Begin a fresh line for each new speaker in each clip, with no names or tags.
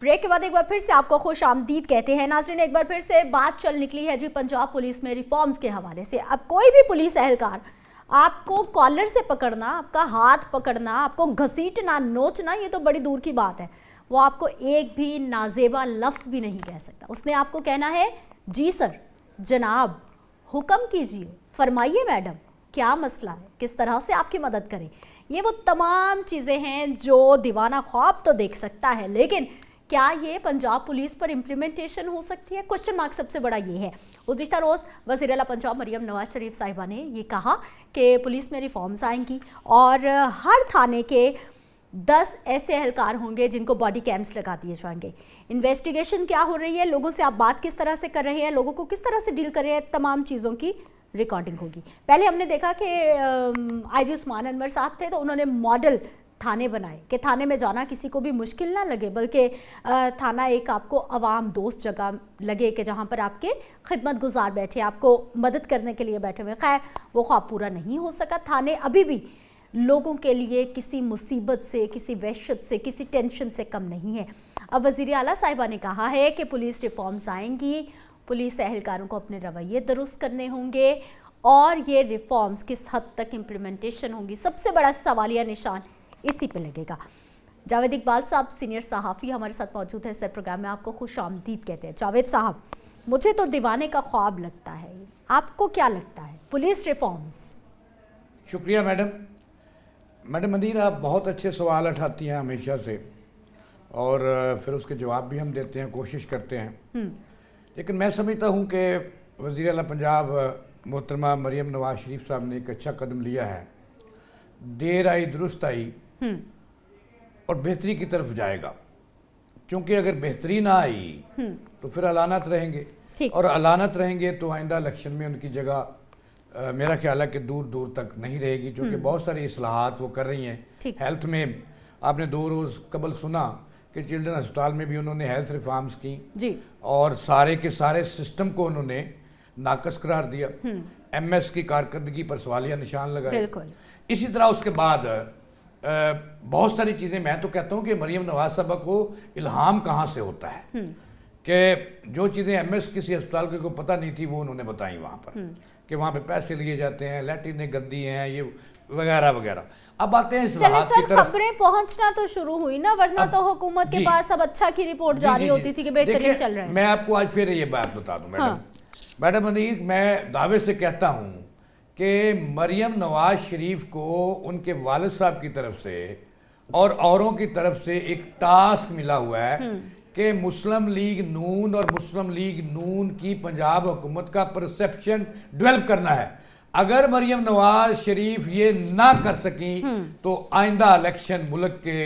Break के बाद एक बार फिर से आपको खुश आमदीद कहते हैं। नाज़रीन, एक बार फिर से बात चल निकली है जी पंजाब पुलिस में रिफॉर्म्स के हवाले से। अब कोई भी पुलिस एहलकार आपको कॉलर से पकड़ना, आपका हाथ पकड़ना, आपको घसीटना, नोचना, ये तो बड़ी दूर की बात है। वो आपको एक भी नाजेबा लफ्ज़ भी नहीं कह सकता। उसने आपको कहना है जी सर, जनाब, हुक्म कीजिए, फरमाइए मैडम, क्या मसला है, किस तरह से आपकी मदद करें। ये वो तमाम चीज़ें हैं जो दीवाना ख्वाब तो देख सकता है, लेकिन क्या ये पंजाब पुलिस पर इम्प्लीमेंटेशन हो सकती है? क्वेश्चन मार्क सबसे बड़ा ये है। गुज़िश्ता रोज़ वज़ीर आला पंजाब मरियम नवाज शरीफ साहिबा ने ये कहा कि पुलिस में रिफॉर्म्स आएंगी और हर थाने के 10 ऐसे एहलकार होंगे जिनको बॉडी कैम्स लगा दिए जाएंगे। इन्वेस्टिगेशन क्या हो रही है, लोगों से आप बात किस तरह से कर रहे हैं, लोगों को किस तरह से डील कर रहे हैं, तमाम चीज़ों की रिकॉर्डिंग होगी। पहले हमने देखा कि IG उस्मान अनवर साहब थे तो उन्होंने मॉडल थाने बनाए कि थाने में जाना किसी को भी मुश्किल ना लगे, बल्कि थाना एक आपको अवाम दोस्त जगह लगे कि जहाँ पर आपके खिदमत गुजार बैठे, आपको मदद करने के लिए बैठे हुए। खैर, वो ख्वाब पूरा नहीं हो सका। थाने अभी भी लोगों के लिए किसी मुसीबत से, किसी वहशत से, किसी टेंशन से कम नहीं है। अब वज़ीर आला साहिबा ने कहा है कि पुलिस रिफॉर्म्स आएंगी, पुलिस एहलकारों को अपने रवैये दुरुस्त करने होंगे और ये रिफॉर्म्स किस हद तक इम्प्लीमेंटेशन होंगी, सबसे बड़ा सवालिया निशान इसी पे लगेगा। जावेद इकबाल साहब सीनियर सहाफ़ी हमारे साथ मौजूद है। सर, प्रोग्राम में आपको खुश आमदीद कहते हैं। जावेद साहब, मुझे तो दीवाने का ख्वाब लगता है, आपको क्या लगता है पुलिस रिफॉर्म्स?
शुक्रिया मैडम मदीर, आप बहुत अच्छे सवाल उठाती हैं हमेशा से और फिर उसके जवाब भी हम देते हैं, कोशिश करते हैं। लेकिन मैं समझता हूँ कि वज़ीर आला पंजाब मोहतरमा मरियम नवाज शरीफ साहब ने एक अच्छा कदम लिया है। देर आई दुरुस्त आई और बेहतरी की तरफ जाएगा, क्योंकि अगर बेहतरी ना आई तो फिर अलानत रहेंगे और अलानत रहेंगे तो आइंदा इलेक्शन में उनकी जगह मेरा ख्याल है कि दूर दूर तक नहीं रहेगी, क्योंकि बहुत सारी इस्लाहात वो कर रही हैं। हेल्थ में आपने 2 रोज़ कबल सुना कि चिल्ड्रन अस्पताल में भी उन्होंने हेल्थ रिफॉर्म्स की जी, और सारे के सारे सिस्टम को उन्होंने नाकस करार दिया। MS की कारकर्दगी पर सवालिया निशान लगाए। इसी तरह उसके बाद बहुत सारी चीज़ें, मैं तो कहता हूँ कि मरियम नवाज साहबा को इल्हाम कहाँ से होता है कि जो चीज़ें MS किसी अस्पताल को पता नहीं थी वो उन्होंने बताई वहाँ पर कि वहाँ पे पैसे लिए जाते हैं, लैट्रिनें गंदी हैं, ये वगैरह वगैरह। अब आते हैं इस्लाहात की तरफ।
खबरें पहुंचना तो शुरू हुई ना, वरना तो हुकूमत के पास अब अच्छा की रिपोर्ट जारी होती थी कि बेहतरीन चल रहा है।
मैं आपको आज फिर ये बात बता दूं मैडम मनीर, मैं दावे से कहता हूँ कि मरियम नवाज शरीफ को उनके वालिद साहब की तरफ से और औरों की तरफ से एक टास्क मिला हुआ है कि मुस्लिम लीग नून और मुस्लिम लीग नून की पंजाब हुकूमत का परसेप्शन डेवलप करना है। अगर मरियम नवाज शरीफ ये ना कर सकी तो आइंदा इलेक्शन मुल्क के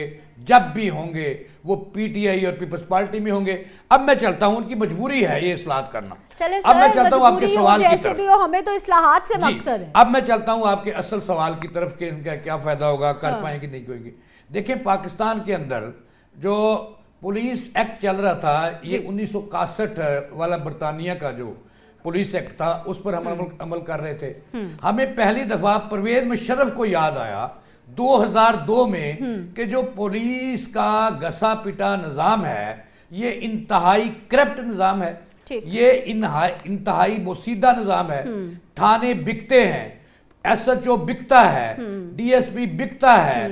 जब भी होंगे वो PTI और पीपल्स पार्टी में होंगे। अब मैं चलता हूं, उनकी मजबूरी है ये इस्लाहात करना। अब मैं चलता हूं आपके सवाल की तरफ।
हमें तो इस्लाहात से मकसद है।
अब मैं चलता हूं आपके असल सवाल की तरफ कि इनका क्या फायदा होगा, कर पाएंगे नहीं होगी। देखिए, पाकिस्तान के अंदर जो पुलिस एक्ट चल रहा था, ये 1961 वाला बरतानिया का जो पुलिस एक्ट था, उस पर हम अमल कर रहे थे। हमें पहली दफा परवेज मुशर्रफ को याद आया 2002 में कि जो पुलिस का घसा पिटा निज़ाम है ये इंतहाई करप्ट निज़ाम है, ये इंतहाई बोसीदा निज़ाम है। थाने बिकते हैं, SHO बिकता है, DSP बिकता है,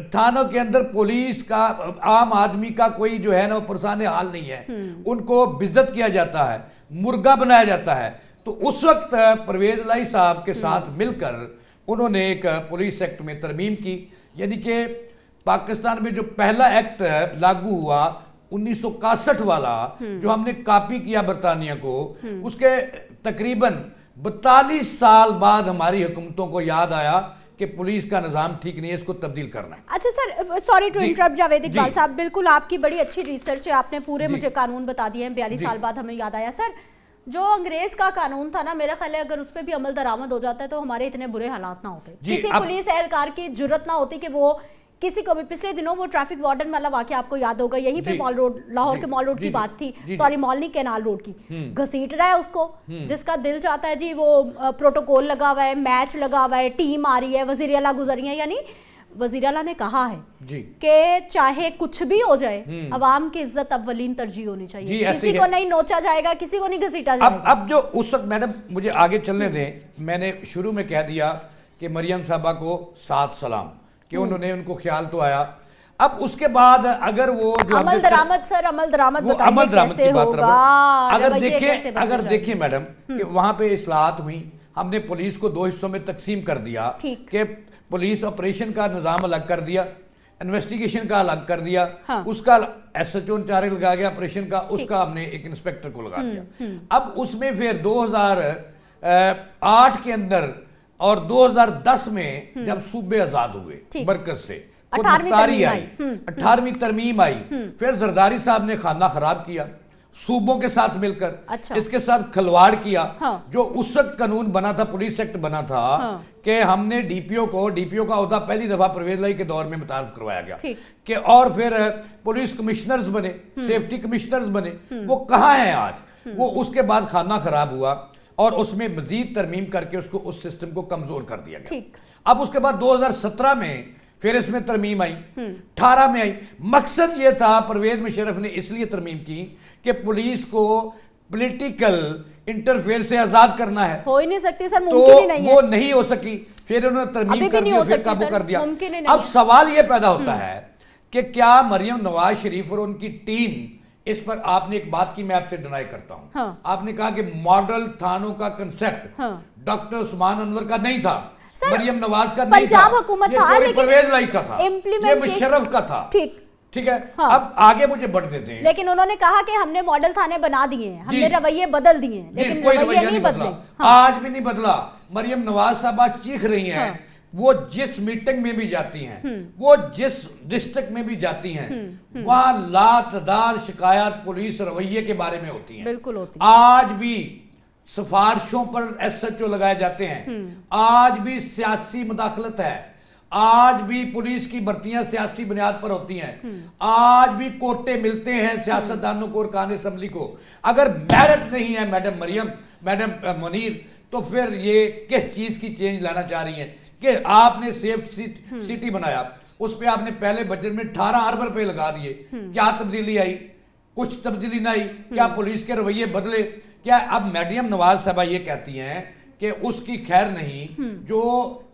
थानों के अंदर पुलिस का आम आदमी का कोई जो है ना वो पुरसाने हाल नहीं है, उनको बेइज्जत किया जाता है, मुर्गा बनाया जाता है। तो उस वक्त परवेज लाई साहब के साथ मिलकर उन्होंने एक पुलिस एक्ट में तरमीम की, यानी कि पाकिस्तान में जो पहला एक्ट लागू हुआ 1961 वाला, जो हमने कॉपी किया बरतानिया को, उसके तकरीबन 42 साल बाद हमारी हुकूमतों को याद आया कि पुलिस का निज़ाम ठीक नहीं है, इसको तब्दील करना है।
अच्छा sir, sorry to interrupt Javed Iqbal साहब, बिल्कुल आपकी बड़ी अच्छी रिसर्च है, आपने पूरे मुझे कानून बता दिए हैं। 42 साल बाद हमें याद आया। सर, जो अंग्रेज का कानून था ना, मेरा ख्याल है अगर उस पर भी अमल दरामद हो जाता है तो हमारे इतने बुरे हालात ना होते, किसी पुलिस एहलकार की जुर्रत ना होती कि वो किसी को भी। पिछले दिनों वो ट्रैफिक वार्डन वाला वाकया आपको याद होगा, यहीं पे मॉल रोड, लाहौर के मॉल रोड की बात थी, सॉरी मॉल नहीं, कैनाल रोड की, घसीट रहा है उसको, जिसका दिल चाहता है जी वो प्रोटोकॉल लगा हुआ है, मैच लगा हुआ है, टीम आ रही है, वज़ीर आला गुजरी है, यानी वजीर आला ने कहा है
जी
कि चाहे कुछ भी हो जाए अवाम की इज्जत अव्वलीन तरजीह होनी
जी,
चाहिए,
ऐसे
किसी
ही
को
है।
नहीं नोचा जाएगा, किसी को नहीं घसीटा जाएगा।
अब जो उस वक्त, मैडम मुझे आगे चलने दें, मैंने शुरू में कह दिया कि मरियम साहबा को 7 सलाम, कि उन्होंने, उनको ख्याल तो आया। अब उसके बाद अगर वो जो
अमल दरामद, सर अमल दरामद
वो अमल
बताइए
दरामद
कैसे
की बात
होगा,
अगर
रवैये कैसे
देखें,
बदले
अगर
जाएंगे?
देखें मैडम कि वहां पे इस्लाहत हुई, हमने पुलिस को 2 हिस्सों में तकसीम कर दिया
ठीक।
कि पुलिस ऑपरेशन का निज़ाम अलग कर दिया, इन्वेस्टिगेशन का अलग कर दिया,
हाँ।
उसका SHO इंचार्ज लगा गया ऑपरेशन का, उसका हमने एक इंस्पेक्टर को लगा दिया। अब उसमें फिर 2008 के अंदर और 2010 में जब सूबे आजाद हुए
ठीक।
मरकज से,
18वीं
मुख्तारी
तरमीम
आई,
आई।
18वीं तरमीम आई, फिर जरदारी साहब ने खाना खराब किया सूबों के साथ मिलकर,
अच्छा।
इसके साथ खिलवाड़ किया।
हाँ।
जो उस वक्त कानून बना था, पुलिस एक्ट बना था,
हाँ।
कि हमने डीपीओ का ओहदा पहली दफा परवेज लाई के दौर में मुतारफ करवाया गया
ठीक।
कि, और फिर पुलिस कमिश्नर्स बने, सेफ्टी कमिश्नर्स बने, वो कहाँ हैं आज? वो उसके बाद खाना खराब हुआ और उसमें मजीद तरमीम करके उसको, उस सिस्टम को कमजोर कर दिया गया।
ठीक।
अब उसके बाद 2017 में फिर इसमें तरमीम आई, 18 में आई। मकसद ये था, परवेज मुशर्रफ ने इसलिए तरमीम की कि पुलिस को पॉलिटिकल इंटरफेयर से आजाद करना है,
हो ही नहीं सकती सर,
तो
मुमकिन ही नहीं है।
वो नहीं हो सकी। फिर उन्होंने तरमीम
अभी भी
कर
नहीं
दी,
हो
फिर
सकती
काबू
सर,
कर दिया।
मुमकिन ही नहीं
अब
है।
सवाल ये पैदा होता है कि क्या मरियम नवाज शरीफ और उनकी टीम, इस पर आपने एक बात की, मैं आपसे डिनाई करता हूं।
हाँ।
आपने कहा कि मॉडल थानों का कंसेप्ट
हाँ।
डॉक्टर उस्मान अनवर का नहीं था,
सर,
मरियम नवाज का नहीं था,
पंजाब हुकूमत
ये
था,
कोई
लेकिन
परवेज लाई का था, ये
implementation-
मुशर्रफ का था। ठीक है।
हाँ।
अब आगे मुझे बढ़ने दें।
लेकिन उन्होंने कहा कि हमने मॉडल थाने बना दिए हैं, हमने रवैये बदल दिए हैं, लेकिन
कोई
रवैये नहीं बदले। हाँ।
आज भी नहीं बदला। मरियम नवाज साहबा चीख रही हैं,
हाँ।
वो जिस मीटिंग में भी जाती हैं, वो जिस डिस्ट्रिक्ट में भी जाती हैं, वहां लातदार शिकायत पुलिस रवैये के बारे में होती हैं।
बिल्कुल होती
आज भी सिफारिशों पर SHO लगाए जाते हैं, आज भी सियासी मुदाखलत है, आज भी पुलिस की भर्तियां सियासी बुनियाद पर होती हैं, आज भी कोटे मिलते हैं सियासतदानों को और कान असेंबली को। अगर मेरिट नहीं है मैडम मुनीर, तो फिर ये किस चीज की चेंज लाना चाह रही हैं कि आपने सेफ सिटी बनाया, उस पर आपने पहले बजट में 18 अरब रुपए लगा दिए, क्या तब्दीली आई? कुछ तब्दीली ना आई। क्या पुलिस के रवैये बदले? क्या अब मरियम नवाज साहबा ये कहती हैं कि उसकी खैर नहीं, जो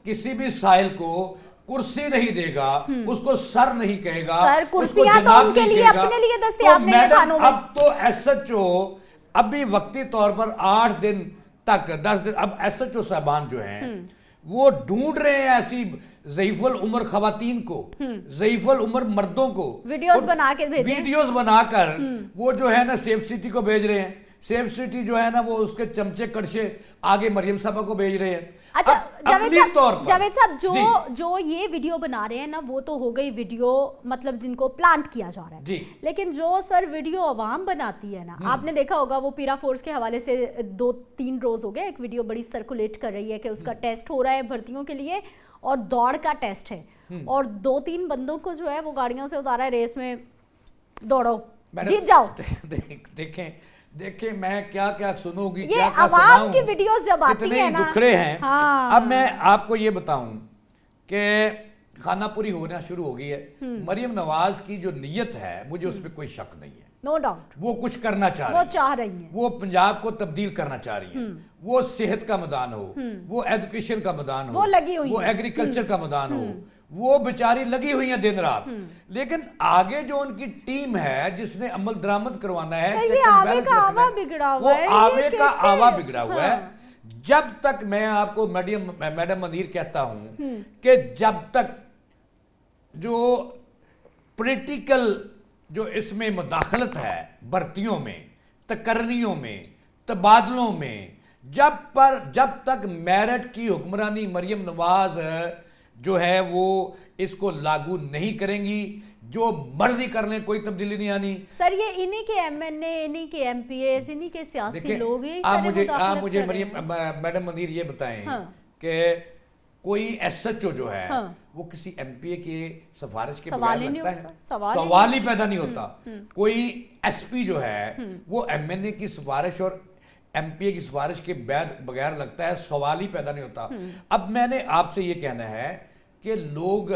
किसी भी साहिल को कुर्सी नहीं देगा, उसको सर नहीं कहेगा,
सर,
उसको
कुर्सियां तो
जनाब
उनके
नहीं
लिए
कहेगा।
अपने लिए दस्तयाब
तो
नहीं है
मैडम,
थानों में।
अब तो SHO अभी वक्ती तौर पर 8 दिन तक, 10 दिन, अब SHO साहबान जो हैं वो ढूंढ रहे हैं ऐसी ज़ईफ़ुल उम्र खवातीन को, ज़ईफ़ुल उम्र मर्दों को,
वीडियोस बना के भेजें।
वीडियोस बनाकर वो जो है ना सेफ सिटी को भेज रहे हैं। सेफ सिटी जो है ना वो उसके चमचे कड़छे आगे मरियम साहबा को भेज रहे हैं।
अच्छा, जावेद साहब
जी।
जो ये वीडियो बना रहे हैं ना, वो तो हो गई वीडियो, मतलब जिनको प्लांट किया जा रहा है
जी।
लेकिन जो सर वीडियो अवाम बनाती है ना, आपने देखा होगा, वो पीरा फोर्स के हवाले से 2-3 रोज हो गए एक वीडियो बड़ी सर्कुलेट कर रही है कि उसका टेस्ट हो रहा है भर्तियों के लिए, और दौड़ का टेस्ट है, और 2-3 बंदों को जो है वो गाड़ियों से उतारा है, रेस में दौड़ो, जीत जाओ।
देखें मैं क्या क्या सुनूंगी,
ये
क्या क्या
अवाम
सुनाऊं,
की वीडियोस जब आती
कितने
है ना,
दुखड़े हैं।
हाँ।
अब मैं आपको ये बताऊं कि खाना पूरी होना शुरू हो गई है। मरियम नवाज की जो नीयत है, मुझे उस पर कोई शक नहीं है,
नो डाउट
वो कुछ करना चाह रही
वो
है,
चाह रही हैं,
वो पंजाब को तब्दील करना चाह रही है। वो सेहत का मैदान हो, वो एजुकेशन का मैदान हो,
वो लगी हुई
वो
है।
एग्रीकल्चर का मैदान हो, वो बेचारी लगी हुई है दिन रात। लेकिन आगे जो उनकी टीम है जिसने अमल दरामद करवाना है,
सर,
check
ये
and
आवे
balance
का
रखना
आवा
है,
बिगड़ा हुआ
वो
है, ये
आवे का
कैसे?
आवा बिगड़ा हुआ है।
हाँ।
जब तक मैं आपको मैडम मनीर कहता हूं कि जब तक जो पॉलिटिकल जो इसमें मुदाखलत है, भर्तियों में, तकर्रियों में, तबादलों में, जब तक मेरिट की हुक्मरानी मरियम नवाज जो है वो इसको लागू नहीं करेंगी, जो मर्जी कर लें, कोई तब्दीली नहीं आनी।
सर, ये इन्हीं के MNA, इन्हीं के MPs, इन्हीं के सियासी
देखिए,
लोग हैं,
आप मुझे मैडम मनीर ये बताएं कि कोई SHO जो है वो किसी MPA के सिफारिश के
सवाल
बगैर
ही नहीं
लगता है,
होता,
सवाल ही पैदा नहीं होता। कोई SP जो है वो MNA की सिफारिश और MPA की सिफारिश के बगैर लगता है, सवाल ही पैदा नहीं होता। अब मैंने आपसे ये कहना है کہ لوگ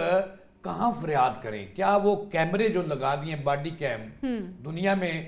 کہاں فریاد کریں. کیا وہ کیمرے جو لگا دیے باڈی کیم دنیا میں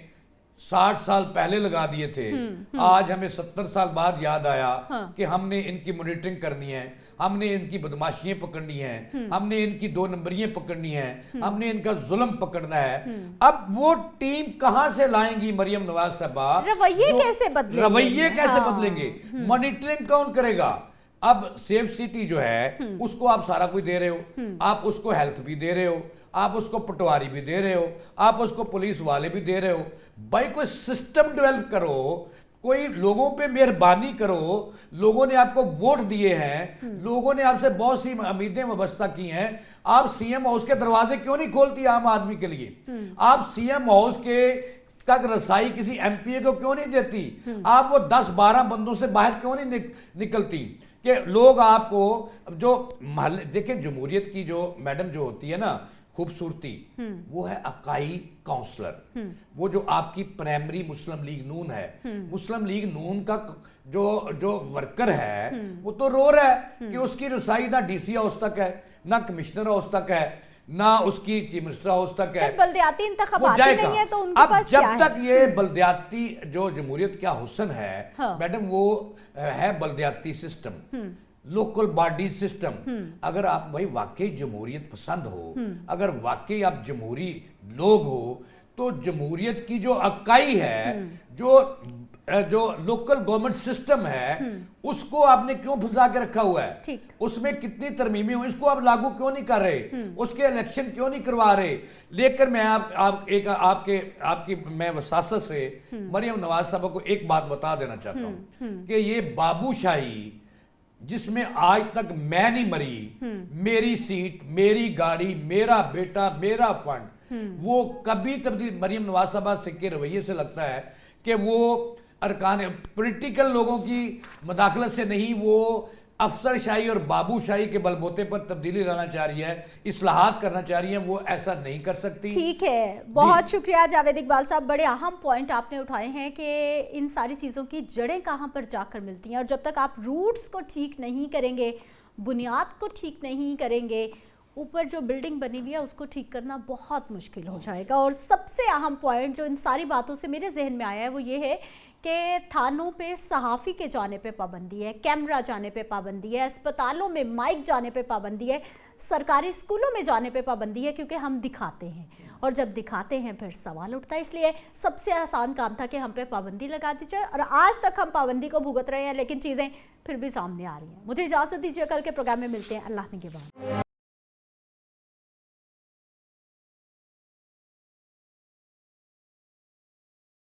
60 سال پہلے لگا دیے تھے, آج ہمیں 70 سال بعد یاد آیا کہ ہم نے ان کی مانیٹرنگ کرنی ہے, ہم نے ان کی بدماشیاں پکڑنی ہیں, ہم نے ان کی 2 نمبریاں پکڑنی ہیں, ہم نے ان کا ظلم پکڑنا ہے. اب وہ ٹیم کہاں سے لائیں گی مریم نواز صاحبہ؟
رویے کیسے
بدلیں گے؟ مانیٹرنگ کون کرے گا؟ اب سیف سٹی جو ہے اس کو آپ سارا کچھ دے رہے ہو, آپ اس کو ہیلتھ بھی دے رہے ہو, آپ اس کو پٹواری بھی دے رہے ہو, آپ اس کو پولیس والے بھی دے رہے ہو. بھائی کوئی سسٹم ڈیولپ کرو, کوئی لوگوں پہ مہربانی کرو. لوگوں نے آپ کو ووٹ دیے ہیں, لوگوں نے آپ سے بہت سی امیدیں وابستہ کی ہیں. آپ سی ایم ہاؤس کے دروازے کیوں نہیں کھولتی عام آدمی کے لیے؟ آپ سی ایم ہاؤس کے تک رسائی کسی ایم پی اے کو کیوں نہیں دیتی؟ آپ وہ 10-12 بندوں سے باہر کیوں نہیں نکلتی کہ لوگ آپ کو جو محلے دیکھیں. جمہوریت کی جو میڈم جو ہوتی ہے نا خوبصورتی, وہ ہے اکائی کاؤنسلر. وہ جو آپ کی پرائمری مسلم لیگ نون ہے, مسلم لیگ نون کا جو ورکر ہے وہ تو رو رہا ہے کہ اس کی رسائی نہ ڈی سی ہاؤس تک ہے, نہ کمشنر ہاؤس تک ہے, نہ اس کی چیف منسٹر ہاؤس تک ہے.
بلدیاتی انتخابات نہیں ہے تو ان کے پاس
جب تک یہ بلدیاتی جو جمہوریت کیا حسن ہے میڈم, وہ ہے بلدیاتی سسٹم, لوکل باڈی سسٹم. اگر آپ بھائی واقعی جمہوریت پسند ہو, اگر واقعی آپ جمہوری لوگ ہو, تو جمہوریت کی جو اکائی ہے, جو لوکل گورنمنٹ سسٹم ہے, اس کو آپ نے کیوں پھنسا کے رکھا ہوا ہے؟ اس میں کتنی ترمیمیں ہوئی, اس کو آپ لاگو کیوں نہیں کر رہے؟ اس کے الیکشن کیوں نہیں کروا رہے؟ لیکن میں آپ کی میں وساست سے مریم نواز صاحبہ کو ایک بات بتا دینا چاہتا ہوں کہ یہ بابو شاہی جس میں آج تک میں نہیں مری, میری سیٹ, میری گاڑی, میرا بیٹا, میرا فنڈ, وہ کبھی تبدیل مریم نواز صاحبہ سے کے رویے سے لگتا ہے کہ وہ ارکان پولیٹیکل لوگوں کی مداخلت سے نہیں, وہ افسر شاہی اور بابو شاہی کے بلبوتے پر تبدیلی لانا چاہ رہی ہے, اصلاحات کرنا چاہ رہی ہیں. وہ ایسا نہیں کر سکتی.
ٹھیک ہے, بہت شکریہ جاوید اقبال صاحب, بڑے اہم پوائنٹ آپ نے اٹھائے ہیں کہ ان ساری چیزوں کی جڑیں کہاں پر جا کر ملتی ہیں, اور جب تک آپ روٹس کو ٹھیک نہیں کریں گے, بنیاد کو ٹھیک نہیں کریں گے, اوپر جو بلڈنگ بنی ہوئی ہے اس کو ٹھیک کرنا بہت مشکل ہو جائے گا. اور سب سے اہم پوائنٹ جو ان ساری باتوں سے میرے ذہن میں آیا ہے وہ یہ ہے کہ تھانوں پہ صحافی کے جانے پہ پابندی ہے, کیمرہ جانے پہ پابندی ہے, اسپتالوں میں مائک جانے پہ پابندی ہے, سرکاری اسکولوں میں جانے پہ پابندی ہے, کیونکہ ہم دکھاتے ہیں, اور جب دکھاتے ہیں پھر سوال اٹھتا ہے. اس لیے سب سے آسان کام تھا کہ ہم پہ پابندی لگا دی جائے, اور آج تک ہم پابندی کو بھگت رہے ہیں, لیکن چیزیں پھر بھی سامنے آ رہی ہیں. مجھے اجازت دیجیے, کل کے پروگرام میں ملتے ہیں. اللہ نگہبان.